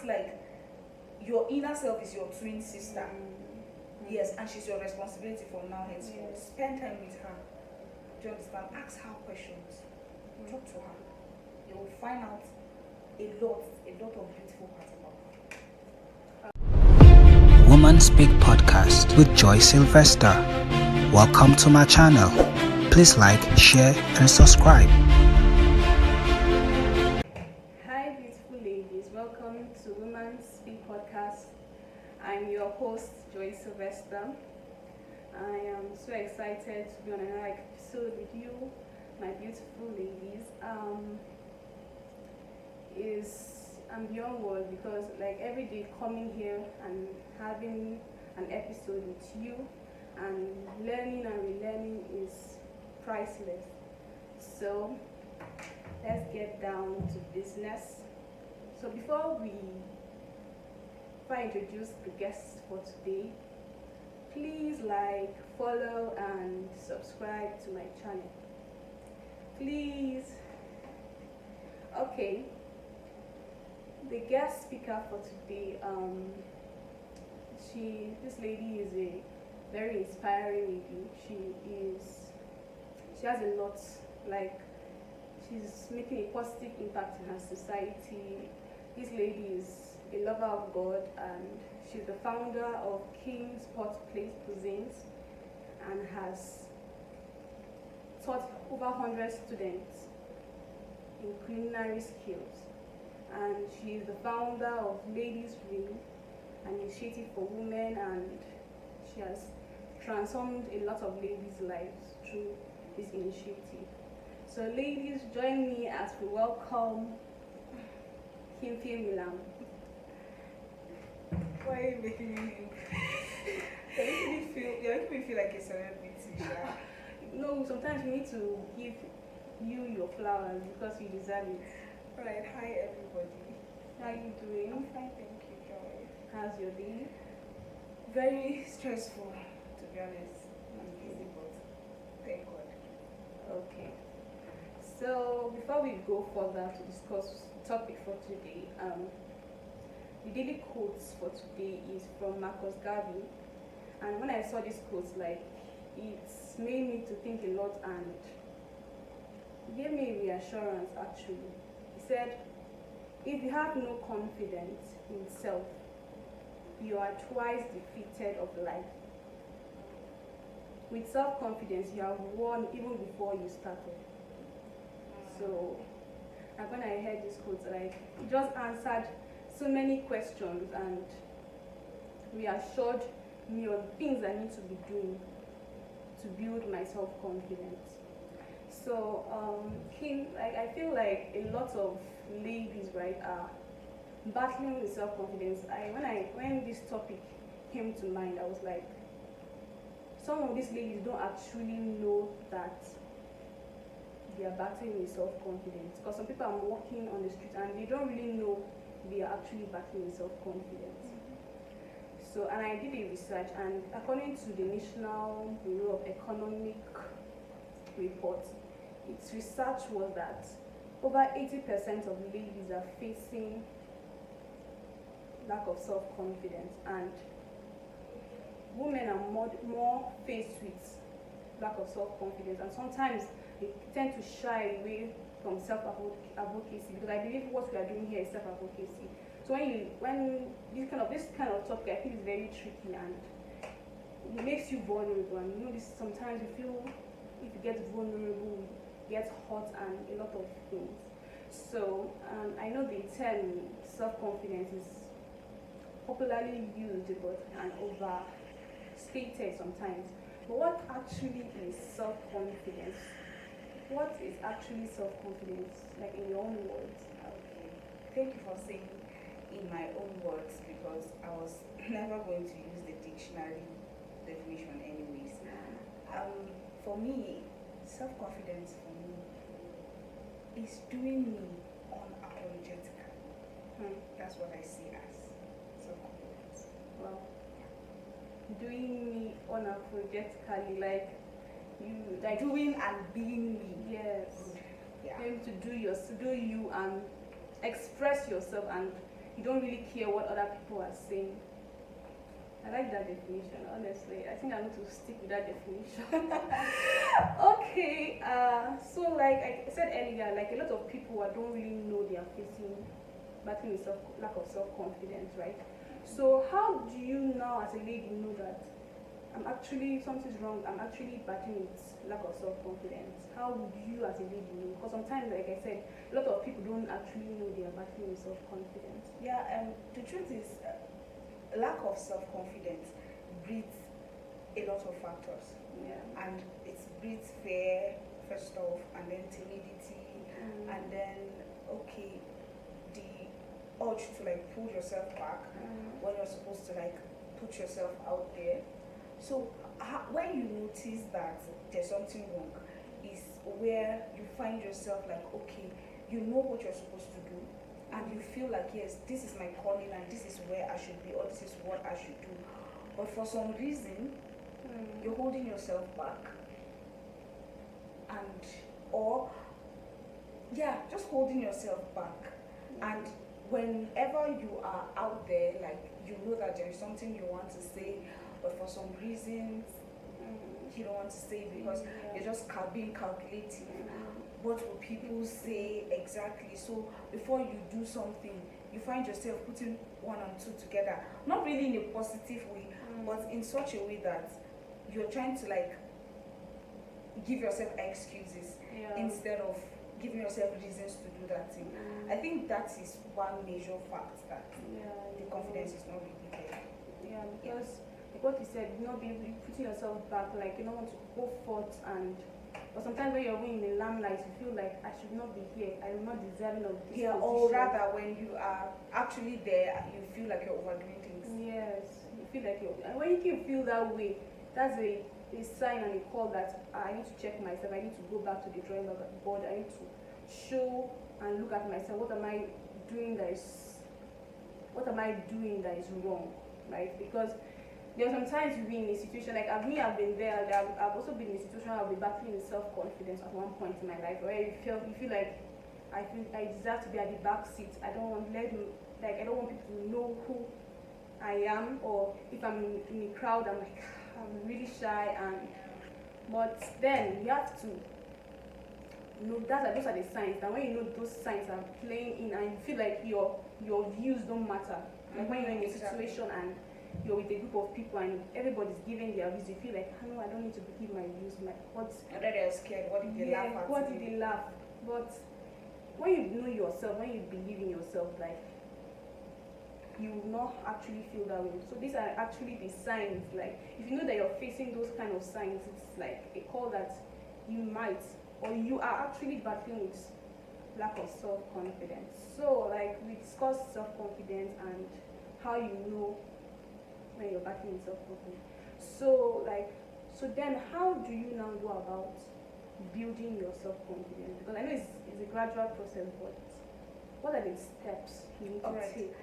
act like your inner self is your twin sister. Yes, and she's your responsibility from now henceforth. Spend time with her. Do you understand? Ask her questions. Talk to her. You will find out a lot of beautiful parts about her. Woman Speak Podcast with JoySylvester. Welcome to my channel. Please like, share, and subscribe. Hi, beautiful ladies. Welcome to Woman Speak Podcast. I'm your host, JoySylvester. I am so excited to be on another episode with you, my beautiful ladies. I'm beyond words because like every day coming here and having an episode with you and learning and relearning is priceless. So let's get down to business. So before I introduce the guests for today, please like, follow and subscribe to my channel. Please. Okay. The guest speaker for today, this lady is a very inspiring lady. She has a lot, like she's making a positive impact in her society. This lady is a lover of God and she's the founder of King's Pot Place Cuisines and has taught over 100 students in culinary skills. And she is the founder of Ladies Ring, an initiative for women, and she has transformed a lot of ladies' lives through this initiative. So ladies, join me as we welcome Kimfie Milam. Why are you making me you're making me feel like a celebrity? No, sometimes we need to give you your flowers because you deserve it. Alright, hi everybody. How are you doing? I'm fine, thank you, Joy. How's your day? Very stressful, to be honest. I'm busy, but thank God. Okay. So before we go further to discuss the topic for today, the daily quotes for today is from Marcus Garvey. And when I saw this quote, like it's made me to think a lot and it gave me reassurance actually. He said, if you have no confidence in self, you are twice defeated of life. With self-confidence, you have won even before you started. So, and when I heard this quote, like it just answered so many questions and reassured me on things I need to be doing to build my self-confidence. So, I feel like a lot of ladies, right, are battling with self-confidence. When this topic came to mind, I was like, some of these ladies don't actually know that they are battling with self-confidence. Because some people are walking on the street and they don't really know they are actually battling with self-confidence. So, and I did a research, and according to the National Bureau of Economic report, its research was that over 80% of ladies are facing lack of self-confidence, and women are more faced with lack of self-confidence, and sometimes they tend to shy away from self-advocacy, because I believe what we are doing here is self-advocacy. So when this kind of topic, I feel is very tricky and it makes you vulnerable, and you know this, sometimes you feel if you get vulnerable, you get hurt and a lot of things. So I know the term self-confidence is popularly used and overstated sometimes. But what actually is self-confidence? What is actually self-confidence, like in your own words? Okay. Thank you for saying in my own words, because I was never going to use the dictionary definition anyways. For me, self-confidence for me is doing me unapologetically. That's what I see as self-confidence. Well, doing me unapologetically, like you, like doing and being me. yes, Yeah. able to do you and express yourself and you don't really care what other people are saying. I like that definition, honestly. I think I'm going to stick with that definition. Okay, so like I said earlier, like a lot of people don't really know they are battling with lack of self-confidence, right? So how do you now as a lady know that something's wrong, I'm actually battling with lack of self-confidence? How would you as a lady know? Because sometimes, like I said, a lot of people don't actually know they are battling with self-confidence. Yeah, the truth is, lack of self-confidence breeds a lot of factors. Yeah. And it breeds fear, first off, and then timidity, and then, okay, the urge to like pull yourself back when you're supposed to like put yourself out there. So when you notice that there's something wrong is where you find yourself like, okay, you know what you're supposed to do, and you feel like, yes, this is my calling and this is where I should be, or this is what I should do. But for some reason, you're holding yourself back, just holding yourself back. And whenever you are out there, like, you know that there is something you want to say, but for some reasons you don't want to say because you're just being calculative. What will people say exactly? So before you do something, you find yourself putting one and two together, not really in a positive way, but in such a way that you're trying to like give yourself excuses instead of giving yourself reasons to do that thing. I think that is one major fact that the confidence is not really there. Yeah, because like what you said, you not be putting yourself back, like you don't want to go forth, but sometimes when you're in the limelight, you feel like I should not be here, I'm not deserving of this position. Or rather, when you are actually there, you feel like you're overdoing things. Yes, you feel like and when you feel that way, that's a sign and a call that I need to check myself, I need to go back to the drawing board, I need to show and look at myself, what am I doing that is wrong, right? Because there are sometimes you'll be in a situation, like I've been there, I've also been in a situation where I'll be battling with self-confidence at one point in my life, where you feel like I deserve to be at the back seat. I don't want people to know who I am, or if I'm in a crowd, I'm really shy, but then you have to know those are the signs. And when you know those signs are playing in, and you feel like your views don't matter, like when you're in a situation and you're with a group of people and everybody's giving their views, you feel like, no, I don't need to give my views. And then they're scared. What did they laugh at? What did they laugh? But when you know yourself, when you believe in yourself, like, you will not actually feel that way. So these are actually the signs. Like, if you know that you're facing those kind of signs, it's like a call that you might, or you are actually battling with lack of self-confidence. So like, we discussed self-confidence and how you know when you're battling with self-confidence. So then how do you now go about building your self-confidence? Because I know it's a gradual process, but what are the steps you need to take?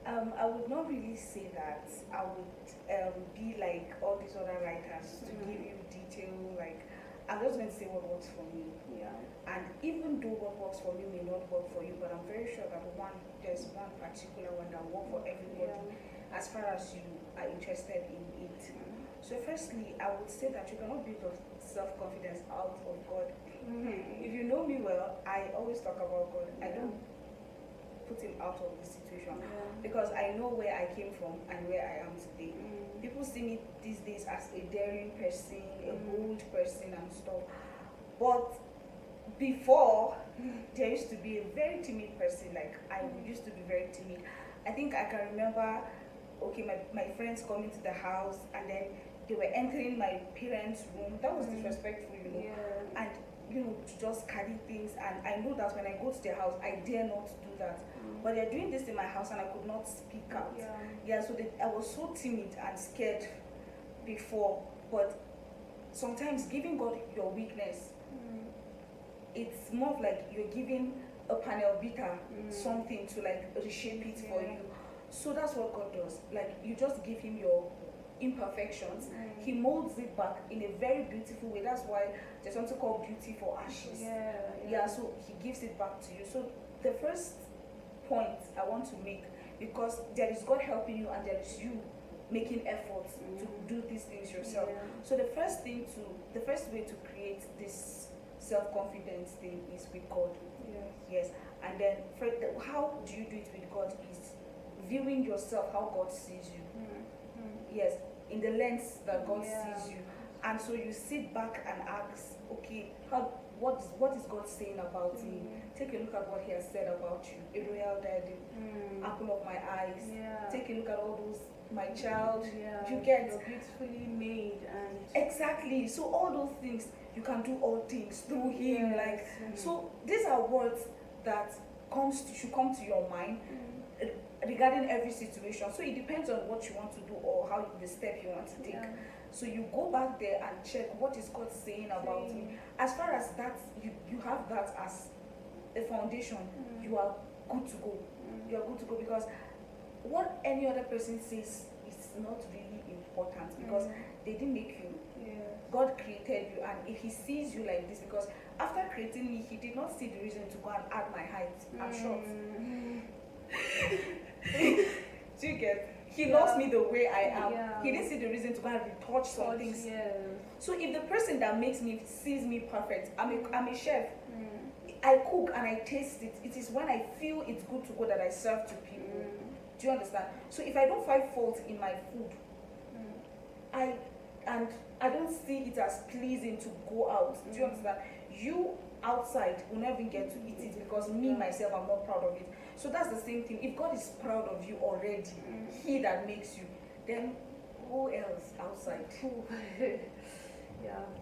I would not really say that I would be like all these other writers to give you detail, like, I'm just going to say what works for me. Yeah. And even though what works for me may not work for you, but I'm very sure that there's one particular one that will work for everybody as far as you are interested in it. So firstly, I would say that you cannot build your self-confidence out of God. If you know me well, I always talk about God. I don't put him out of the situation because I know where I came from and where I am today. People see me these days as a daring person, a bold person and stuff, but before there used to be a very timid person. Like, I used to be very timid. I think I can remember, my friends coming to the house and then they were entering my parents' room. That was disrespectful, and to just carry things. And I know that when I go to their house, I dare not do that. But they're doing this in my house and I could not speak out. So I was so timid and scared before. But sometimes giving God your weakness, it's more of like you're giving a panel beater something to like reshape it for you. So that's what God does. Like, you just give him your imperfections, he molds it back in a very beautiful way. That's why there's something called beauty for ashes. So he gives it back to you. So the first point I want to make because there is God helping you and there is you making efforts to do these things yourself. Yeah. So the first way to create this self-confidence thing is with God. Yes. And then how do you do it with God is viewing yourself how God sees you. Yes, in the lens that God sees you. And so you sit back and ask, okay, what is God saying about me? Take a look at what He has said about you. A royal diadem, apple of my eyes. Take a look at all those, my child. You get you're beautifully made and exactly. So all those things, you can do all things through Him. So these are words that should come to your mind regarding every situation. So it depends on what you want to do or how the step you want to take. So you go back there and check what is God saying about me. As far as that, you have that as a foundation, you are good to go. You are good to go, because what any other person says is not really important, because they didn't make you. God created you, and if He sees you like this, because after creating me, He did not see the reason to go and add my height. I'm short. Do you get? He loves me the way I am. He didn't see the reason to go and retouch some things. So if the person that makes me sees me perfect, I'm a chef. I cook and I taste it. It is when I feel it's good to go that I serve to people. Do you understand? So if I don't find fault in my food, I don't see it as pleasing to go out. Do you understand? You outside will never get to eat it, because me myself, I'm not proud of it. So that's the same thing. If God is proud of you already, He that makes you, then who else outside? Do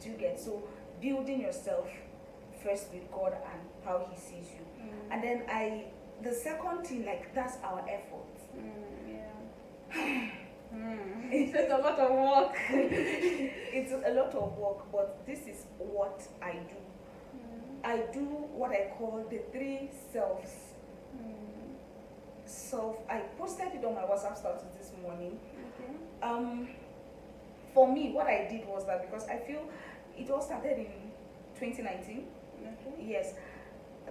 you get? So building yourself first with God and how He sees you. And then the second thing, that's our effort. It's a lot of work. It's a lot of work, but this is what I do. I do what I call the 3 selves. I posted it on my WhatsApp status this morning. For me, what I did was that, because I feel it all started in 2019. Yes,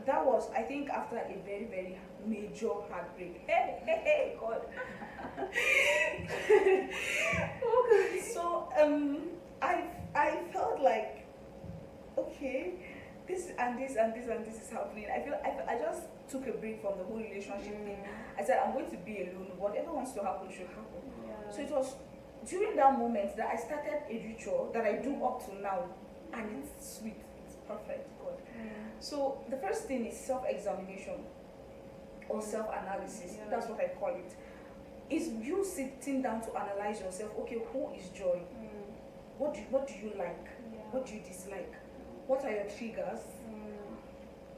that was, I think, after a very, very major heartbreak. Hey, God. So I felt like, okay, this and this and this and this is happening. I just took a break from the whole relationship thing. I said, I'm going to be alone. Whatever wants to happen should happen. So it was during that moment that I started a ritual that I do up to now, and it's sweet. It's perfect. God. So the first thing is self-examination or self-analysis. That's what I call it. Is you sitting down to analyze yourself. Okay, who is Joy? What do you like? What do you dislike? What are your triggers?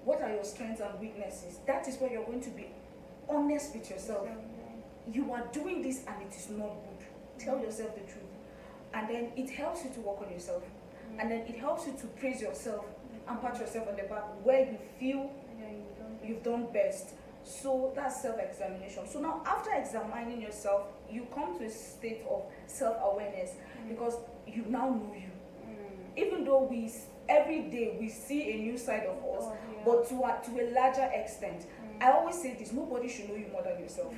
What are your strengths and weaknesses? That is where you're going to be honest with yourself. You are doing this and it is not good. Tell yourself the truth. And then it helps you to work on yourself. And then it helps you to praise yourself and pat yourself on the back where you feel you've done best. So that's self-examination. So now, after examining yourself, you come to a state of self-awareness, because you now know you. Even though every day we see a new side of us, but to a larger extent. I always say this: nobody should know you more than yourself.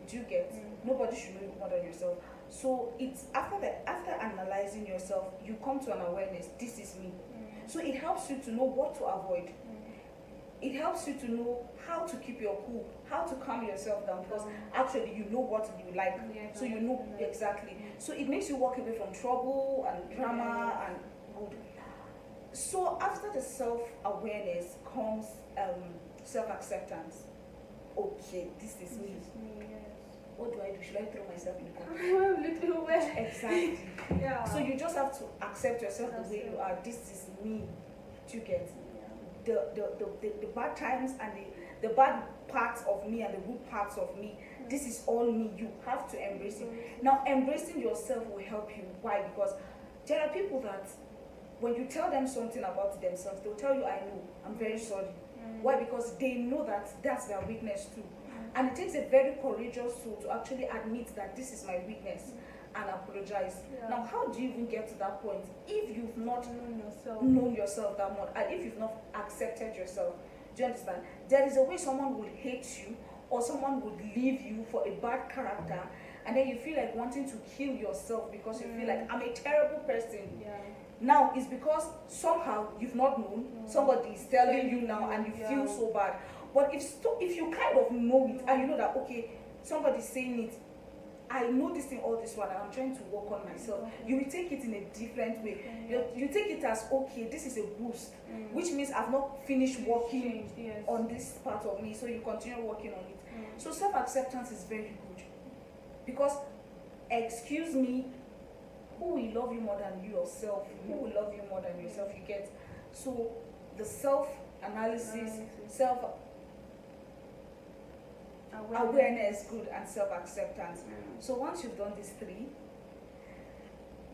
Do you get? Nobody should know you more than yourself. So it's after analyzing yourself, you come to an awareness. This is me. So it helps you to know what to avoid. It helps you to know how to keep your cool, how to calm yourself down, because actually you know what you like. So you know exactly. So it makes you walk away from trouble and drama and good. So after the self-awareness comes self-acceptance. Okay, this is me. What do I do? Should I throw myself in the corner? Little way. Exactly. So you just have to accept yourself the way you are. This is me. Do you get? The bad times and the bad parts of me and the good parts of me, this is all me. You have to embrace it. Now, embracing yourself will help you. Why? Because there are people that when you tell them something about themselves, they'll tell you, I know, I'm very sorry. Why? Because they know that that's their weakness too. And it takes a very courageous soul to actually admit that this is my weakness and apologize. Now, how do you even get to that point if you've not known yourself that much, and if you've not accepted yourself? Do you understand? There is a way someone will hate you or someone would leave you for a bad character, and then you feel like wanting to kill yourself because you feel like I'm a terrible person. Yeah. Now it's because somehow you've not known, somebody is telling you now, and you feel so bad. But if you kind of know it, and you know that, okay, somebody's saying it, I know this thing all this while, and I'm trying to work on myself, you will take it in a different way. You take it as, okay, this is a boost, which means I've not finished working on this part of me, so you continue working on it. So self-acceptance is very good, because, excuse me, who will love you more than yourself? Who will love you more than yourself? You get? So the self-awareness, good, and self-acceptance. So once you've done these three,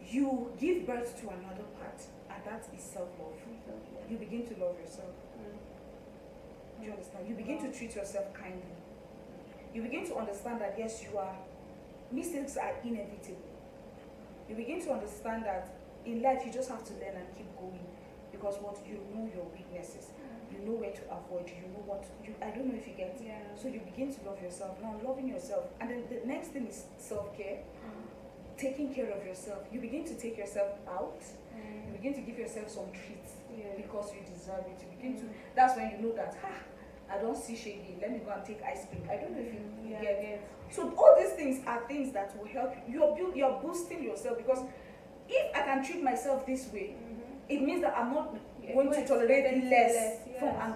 you give birth to another part, and that is self-love. You begin to love yourself. Do you understand? You begin to treat yourself kindly. You begin to understand that, yes, mistakes are inevitable. You begin to understand that in life you just have to learn and keep going, because you know your weaknesses, you know where to avoid, you know what to do. I don't know if you get it. So you begin to love yourself. Now loving yourself, and then the next thing is self-care, taking care of yourself. You begin to take yourself out. You begin to give yourself some treats because you deserve it. You begin to. That's when you know that I don't see shady. Let me go and take ice cream. I don't know if you get it. So all these things are things that will help you. You're boosting yourself, because if I can treat myself this way, it means that I'm not going to tolerate less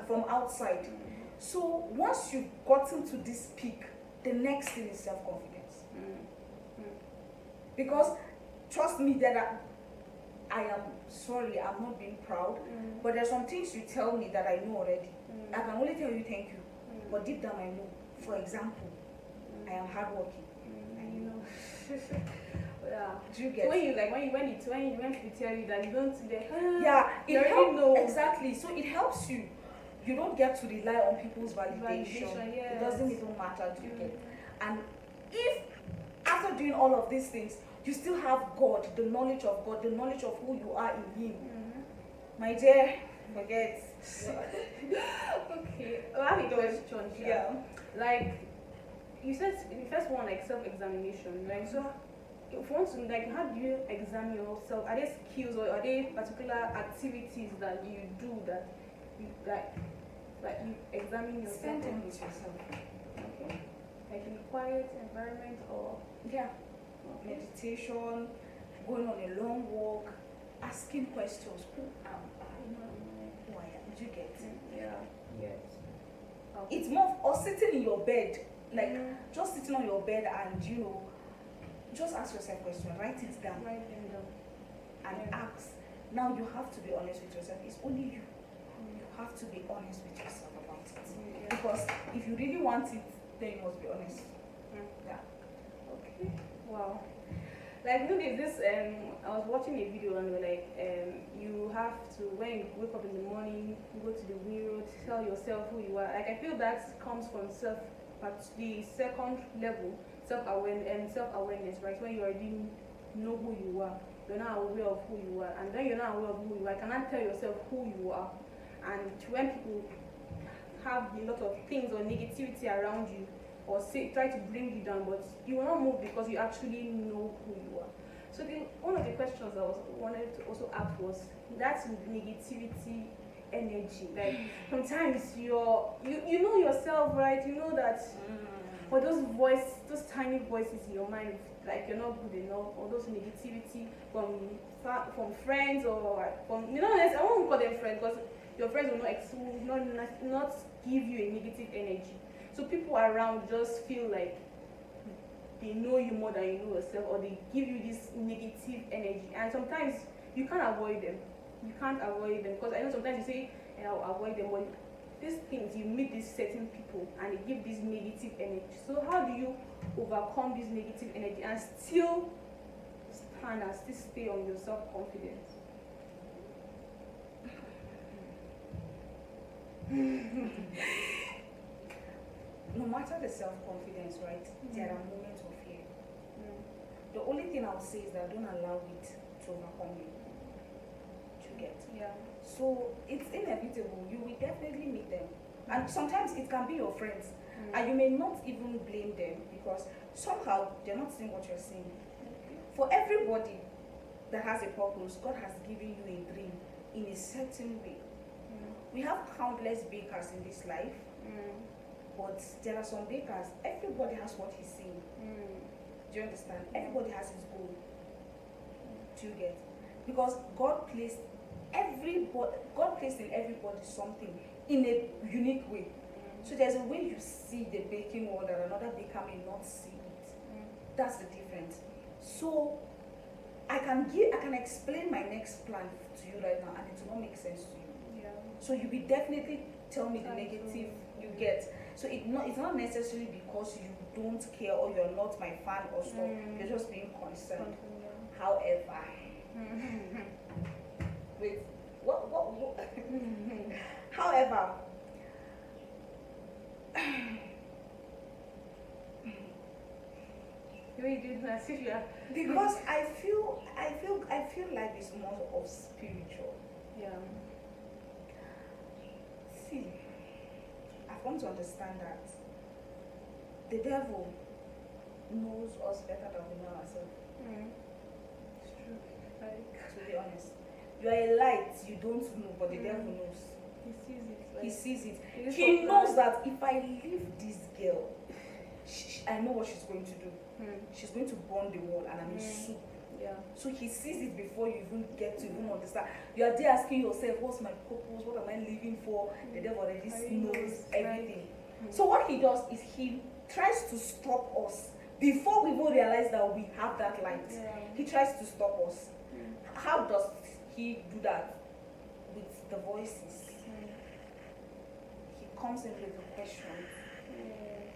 from outside. So once you've gotten to this peak, the next thing is self-confidence. Because trust me that I am sorry, I'm not being proud, but there's some things you tell me that I know already. I can only tell you thank you, but deep down I know. For example, I am hardworking. And you know. Do you get? When people tell you that you don't, it helps. Know. Exactly. So it helps you. You don't get to rely on people's validation. It doesn't even matter. Do you get? And if after doing all of these things, you still have God, the knowledge of God, the knowledge of who you are in Him, my dear, forget. Okay, I have a question. Like you said, the first one, like self-examination, right? So if you want to, like, how do you examine yourself? Are there skills or are there particular activities that you do that you you examine yourself? Spend time with yourself. Okay. Like in a quiet environment or meditation, going on a long walk, asking questions. Who am I? Who I am? Do you get? Yes. Okay. It's more or sitting in your bed, like just sitting on your bed and just ask yourself a question, write it down. And ask. Now you have to be honest with yourself. It's only you. You have to be honest with yourself about it. Because if you really want it, then you must be honest. Okay. Wow. Like, this I was watching a video and they were like, you have to, when you wake up in the morning, go to the mirror, tell yourself who you are. Like, I feel that comes from the second level, self-awareness, right? When you already know who you are, you're not aware of who you are, and then you're not aware of who you are, you cannot tell yourself who you are. And when people have a lot of things or negativity around you, or try to bring you down, but you will not move because you actually know who you are. So one of the questions I wanted to also ask was that negativity energy. Like sometimes you know yourself, right? You know that for those tiny voices in your mind, like you're not good enough, or those negativity from friends or from I won't call them friends because your friends will not give you a negative energy. So people around just feel like they know you more than you know yourself, or they give you this negative energy. And sometimes you can't avoid them. Because I know sometimes you say, I'll avoid them, but these things, you meet these certain people and they give this negative energy. So how do you overcome this negative energy and still stand and still stay on your self-confidence? No matter the self-confidence, right, there are moments of fear. The only thing I'll say is that don't allow it to overcome you. To get. So it's inevitable. You will definitely meet them. And sometimes it can be your friends. And you may not even blame them because somehow they're not seeing what you're seeing. For everybody that has a purpose, God has given you a dream in a certain way. We have countless bakers in this life, but there are some bakers, everybody has what he's seeing. Do you understand? Everybody has his goal. Do you get? Because God placed in everybody something in a unique way. So there's a way you see the baking world that another baker may not see it. That's the difference. So I can explain my next plan to you right now and it will not make sense to you. Yeah. So you will definitely tell me the negative you get. So it's not necessarily because you don't care or you're not my fan or stuff. You're just being concerned. However, wait, what? However, the way you do that, if you are because I feel life is more of spiritual. yeah. See, I've come to understand that the devil knows us better than we know ourselves. It's true. Like, To be honest, you are a light you don't know, but the devil knows. he sees it. Like, He sees it. is He surprised. knows that if I leave this girl, I know what she's going to do. She's going to burn the wall, and I'm in soup. Yeah. So he sees it before you even get to even understand. You are there asking yourself, what's my purpose? What am I living for? The devil already knows everything. So what he does is he tries to stop us before we even realize that we have that light. Yeah. He tries to stop us. How does he do that? With the voices. He comes in with the questions.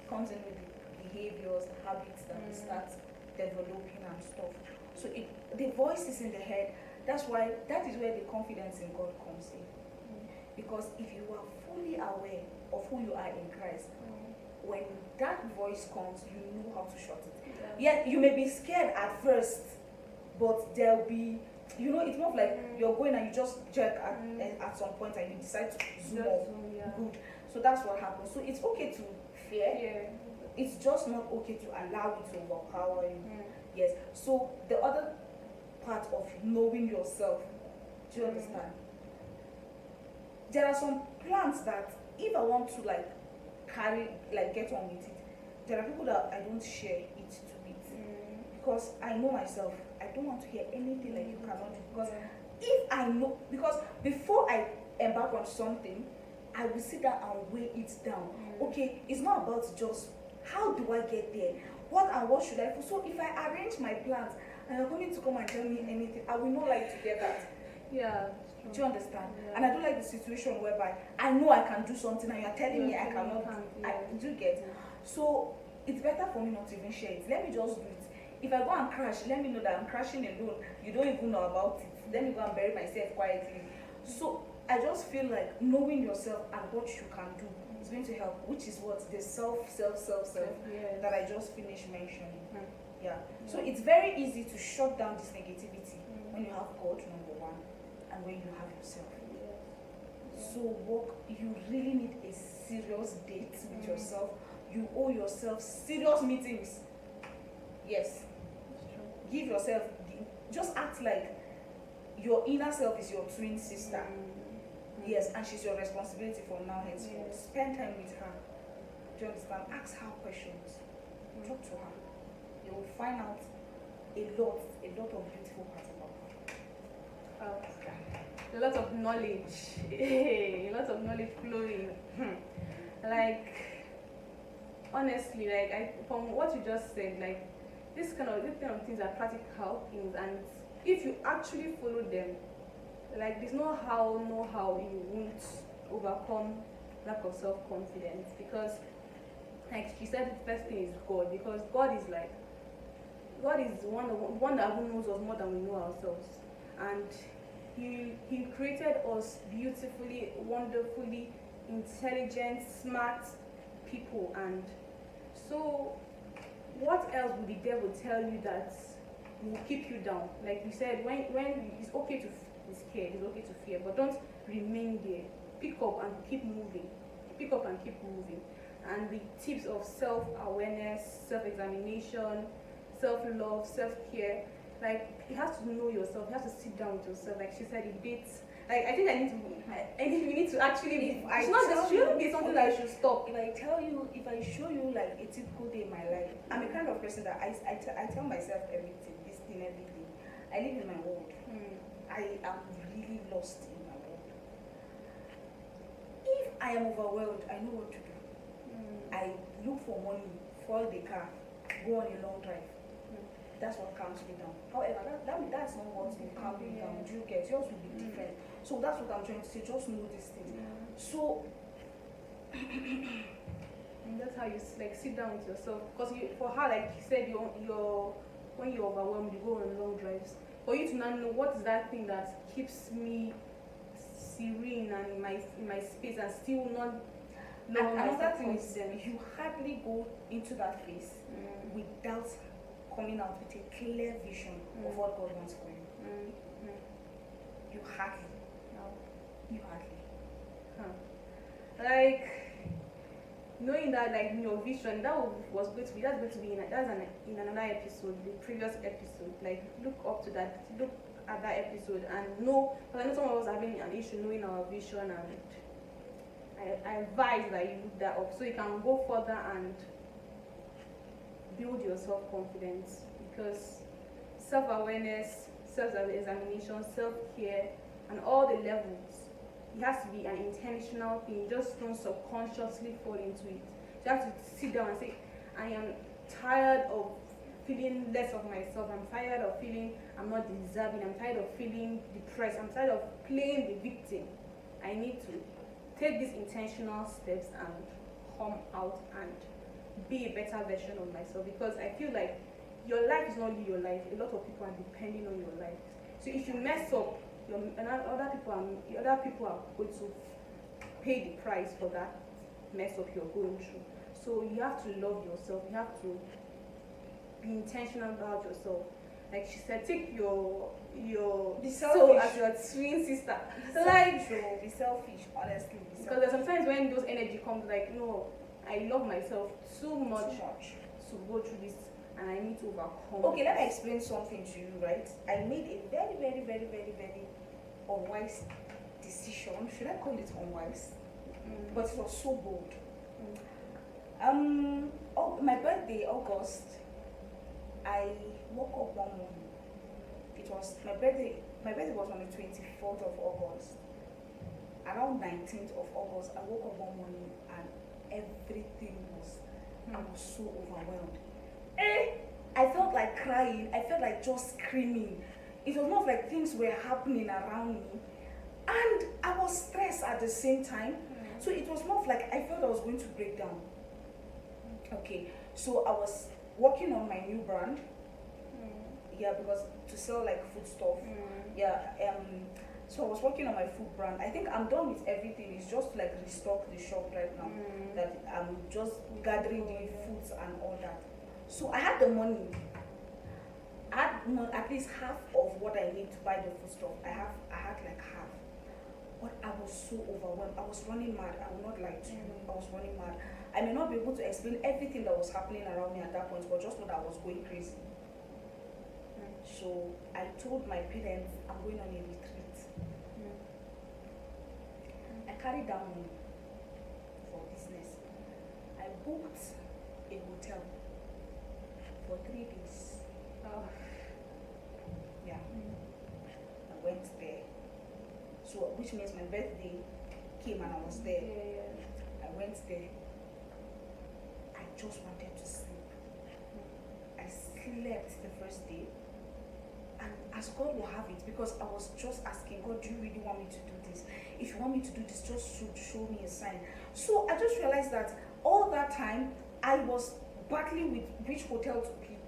Comes in with the behaviors, the habits that we start developing and stuff. So the voice is in the head. That is where the confidence in God comes in. Because if you are fully aware of who you are in Christ, when that voice comes, you know how to shut it. Yet you may be scared at first, but there'll be, it's not like you're going and you just jerk at some point and you decide to zoom off. Good. So that's what happens. So it's okay to fear. It's just not okay to allow it to overpower you. Yes. So the other part of knowing yourself, do you understand? There are some plans that if I want to get on with it, there are people that I don't share it to with. Because I know myself. I don't want to hear anything like you cannot do. Because if I know, because before I embark on something, I will sit down and weigh it down. Okay, it's not about just how do I get there? What should I do? So if I arrange my plans and you're going to come and tell me anything, I will not like to get that. Yeah. Do you understand? And I don't like the situation whereby I know I can do something and you're telling me I cannot. I do get. So it's better for me not to even share it. Let me just do it. If I go and crash, let me know that I'm crashing alone. You don't even know about it. Let me go and bury myself quietly. So I just feel like knowing yourself and what you can do is going to help, which is what the self that I just finished mentioning. Yeah. So it's very easy to shut down this negativity when you have God, number one, and when you have yourself. So you really need a serious date with yourself. You owe yourself serious meetings. Yes. Give yourself, just act like your inner self is your twin sister. Yes, and she's your responsibility from now henceforth. Spend time with her. Do you understand? Ask her questions. Talk to her. You will find out a lot of beautiful parts about her. A lot of knowledge. A lot of knowledge flowing. Like, honestly, from what you just said, like, this kind of things are practical things, and if you actually follow them, like, there's no how you won't overcome lack of self-confidence. Because, like she said, the first thing is God. Because God is one that knows us more than we know ourselves, and He created us beautifully, wonderfully, intelligent, smart people. And so, what else would the devil tell you that will keep you down? Like you said, when it's okay to be scared, it's okay to fear, but don't remain there. Pick up and keep moving. and the tips of self-awareness, self-examination, self-love, self-care. Like, you have to know yourself. You have to sit down with yourself. Like she said, it dates. Like, I think we need to actually. It's not this shouldn't be something that I should stop. If I show you like a typical day in my life, I'm a kind of person that I tell myself everything, this thing, everything. I live in my world. I am really lost in my world. If I am overwhelmed, I know what to do. I look for money, fuel the car, go on a long drive. That's what calms me down. However, that's not what will calm me down. Do you get? Yours will be different. So that's what I'm trying to say. Just know these things. So and that's how you like sit down with yourself. Because for her, like you said, when you're overwhelmed, you go on long drives. For you to not know what is that thing that keeps me serene and in my space and still not. Another thing is you hardly go into that phase without coming out with a clear vision of what God wants for you. You hardly. You hardly. Like knowing that, like in your vision, that's going to be in another episode, the previous episode. Like look at that episode and know. Because I know some of us having an issue knowing our vision, and I advise that you look that up so you can go further and build your self-confidence, because self-awareness, self-examination, self-care, and all the levels, it has to be an intentional thing. You just don't subconsciously fall into it. You have to sit down and say, I am tired of feeling less of myself. I'm tired of feeling I'm not deserving. I'm tired of feeling depressed. I'm tired of playing the victim. I need to take these intentional steps and come out and be a better version of myself, because I feel like your life is not only your life. A lot of people are depending on your life. So if you mess up, other people are going to pay the price for that mess up you're going through. So you have to love yourself. You have to be intentional about yourself. Like she said, take your soul as your twin sister. Be selfish, honestly. Because there's sometimes when those energy comes, like, no, I love myself too much to go through this, and I need to overcome. Okay, let me explain something to you, right? I made a very, very, very, very, very unwise decision. Should I call it unwise? But it was so bold. My birthday, August, I woke up one morning. It was my birthday was on the 24th of August. Around 19th of August, I woke up one morning and everything I was so overwhelmed. I felt like crying. I felt like just screaming. It was not like things were happening around me, and I was stressed at the same time. So it was more like I felt I was going to break down. Okay, so I was working on my new brand. Yeah, because to sell like food stuff. So I was working on my food brand. I think I'm done with everything. It's just like restock the shop right now. That I'm just gathering the foods and all that. So I had the money. I had at least half of what I need to buy the food stuff. I had like half. But I was so overwhelmed. I was running mad. I will not lie to you. I was running mad. I may not be able to explain everything that was happening around me at that point, but just know that I was going crazy. So I told my parents I'm going on a retreat. I carried down money for business. I booked a hotel for 3 days. Yeah. I went there. So which means my birthday came and I was there. I went there. I just wanted to sleep. I slept the first day. And as God will have it, because I was just asking God, do you really want me to do this? If you want me to do this, just show me a sign. So I just realized that all that time I was battling with which hotel to pick.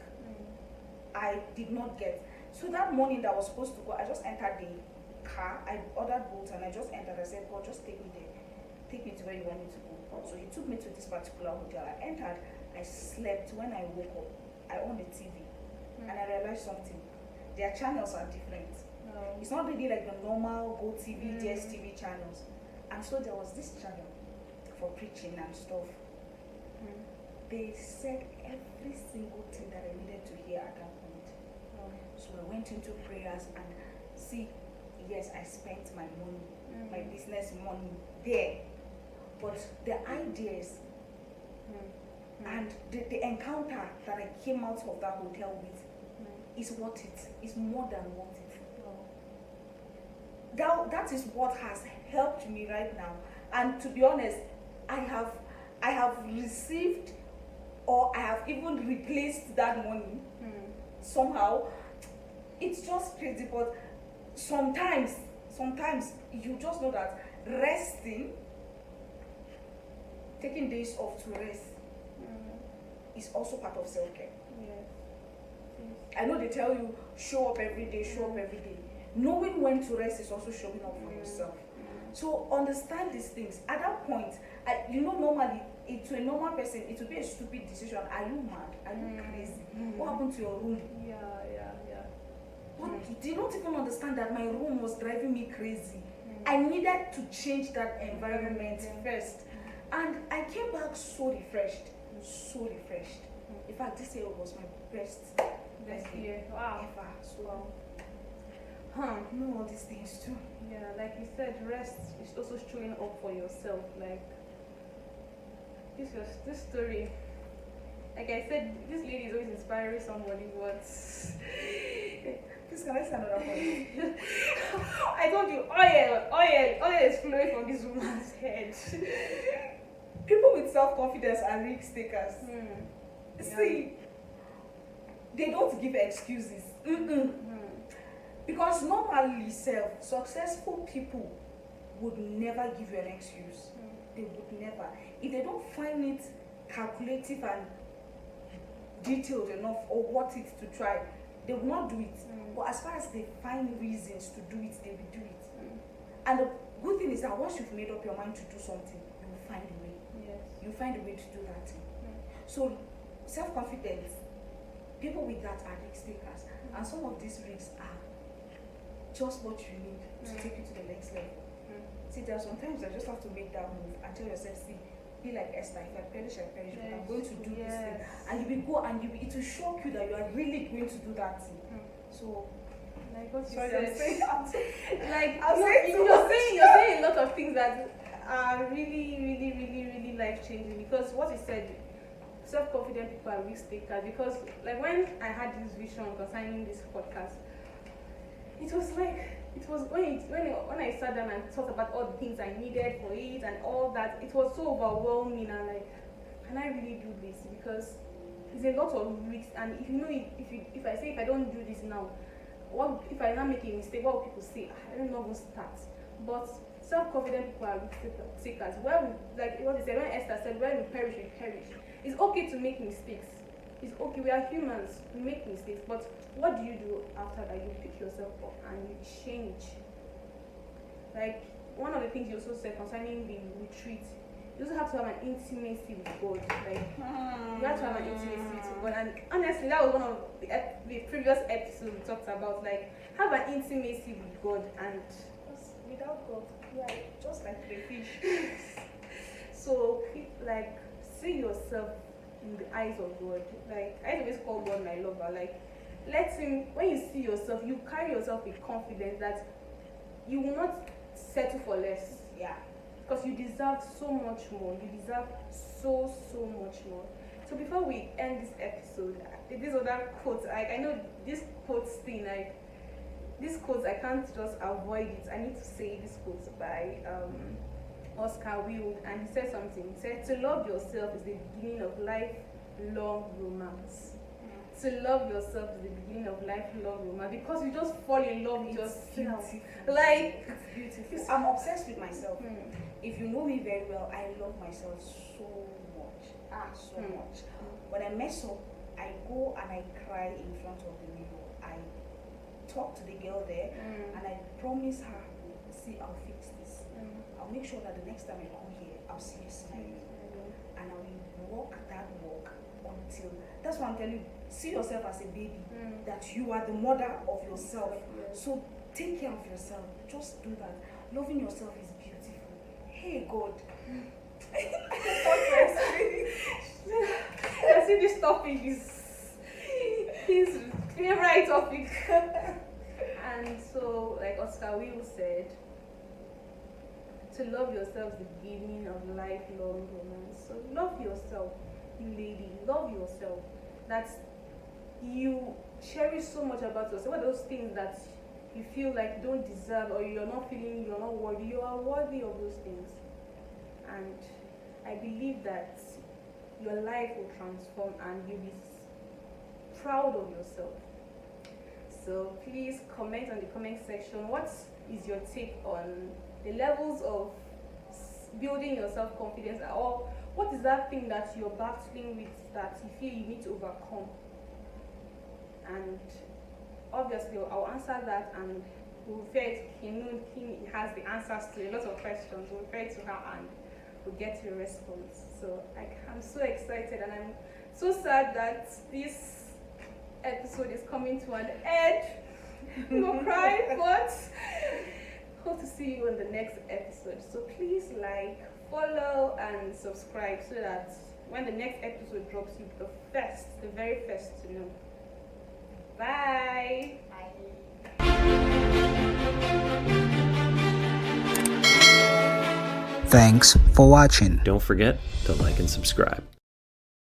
I did not get. So that morning that I was supposed to go, I just entered the car. I ordered Bolt and I just entered. I said, God, just take me there. Take me to where you want me to go. So he took me to this particular hotel. I entered. I slept. When I woke up, I on the TV and I realized something. Their channels are different. It's not really like the normal Go TV, DSTV channels. And so there was this channel for preaching and stuff. they said every single thing that I needed to hear at that point. So I went into prayers and see, yes, I spent my money, my business money there. But the ideas and the encounter that I came out of that hotel with is worth it. It's more than worth it. That is what has helped me right now. And to be honest, I have received, or I have even replaced that money somehow. It's just crazy, but sometimes you just know that resting, taking days off to rest, is also part of self-care. Yes. I know they tell you show up every day. Knowing when to rest is also showing up for yourself. So understand these things. At that point, normally, to a normal person, it would be a stupid decision. Are you mad? Are you crazy? What happened to your room? Yeah. But they don't even understand that my room was driving me crazy. I needed to change that environment first. And I came back so refreshed. In fact, this year was my best year. Wow. Ever. So, know all these things too. Yeah, like you said, rest is also showing up for yourself. Like this story. Like I said, this lady is always inspiring somebody. But please, can I say another point? I told you, oil is flowing from this woman's head. People with self-confidence are risk takers. See, they don't give excuses. Because normally, successful people would never give you an excuse. They would never. If they don't find it calculative and detailed enough or worth it to try, they will not do it. But as far as they find reasons to do it, they will do it. And the good thing is that once you've made up your mind to do something, you will find a way. Yes. You find a way to do that thing. So self-confidence, people with that are risk takers. And some of these risks are just what you need to take you to the next level. See, there are sometimes I just have to make that move and tell yourself, see, be like Esther, if I perish, I perish, but I'm going to do this thing. And you will go and it will shock you that you are really going to do that thing. So, like what you sorry, said, I'm saying you're saying a lot of things that are really life-changing, because what you said, self-confident people are risk takers. Because like when I had this vision concerning this podcast, it was when I sat down and thought about all the things I needed for it and all that, it was so overwhelming and like, can I really do this? Because it's a lot of risks, and if I say if I don't do this now, what if I now make a mistake? What will people say? I don't know how to start. But self-confident people are risk takers. Like what they said, when Esther said, when we perish, we perish. It's okay to make mistakes. It's okay, we are humans, we make mistakes, but what do you do after that? You pick yourself up and you change. Like one of the things you also said concerning the retreat, you also have to have an intimacy with God. Like you have to have an intimacy with God, and honestly, that was one of the previous episodes we talked about. Like have an intimacy with God, and without God, you are just like the fish. So like see yourself in the eyes of God. Like I always call God my lover. Like let him, when you see yourself, you carry yourself with confidence that you will not settle for less. Yeah. Because you deserve so much more. You deserve so much more. So before we end this episode, this other quote, I know this quotes thing, like this quote I can't just avoid it. I need to say this quote by Oscar Wilde, and he said something. He said, to love yourself is the beginning of lifelong romance. To love yourself is the beginning of lifelong romance, because you just fall in love with yourself. Beautiful. Like, it's beautiful. I'm obsessed with myself. If you know me very well, I love myself so much. So much. When I mess up, I go and I cry in front of the mirror. I talk to the girl there and I promise her, see, I'll fix this. I'll make sure that the next time I come here, I'll see you smiling. And I will walk that walk until, that's what I'm telling you, see yourself as a baby, that you are the mother of yourself. So take care of yourself. Just do that. Loving yourself is beautiful. Hey God. as if this topic is his favorite topic. And so, like Oscar Wilde said, to love yourself is the beginning of lifelong romance. So love yourself, you lady. Love yourself. That's you cherish so much about yourself. What are those things that you feel like you don't deserve, or you're not feeling you're not worthy? You are worthy of those things. And I believe that your life will transform and you'll be proud of yourself. So please comment on the comment section. What is your take on the levels of building your self-confidence, or what is that thing that you're battling with that you feel you need to overcome? And obviously I'll answer that, and we'll refer to he has the answers to a lot of questions. We'll refer to her and we'll get your response. So I'm so excited, and I'm so sad that this episode is coming to an end. No cry, but hope to see you in the next episode. So please like, follow, and subscribe so that when the next episode drops, you'll be the very first to know. Bye. Thanks for watching. Don't forget to like and subscribe.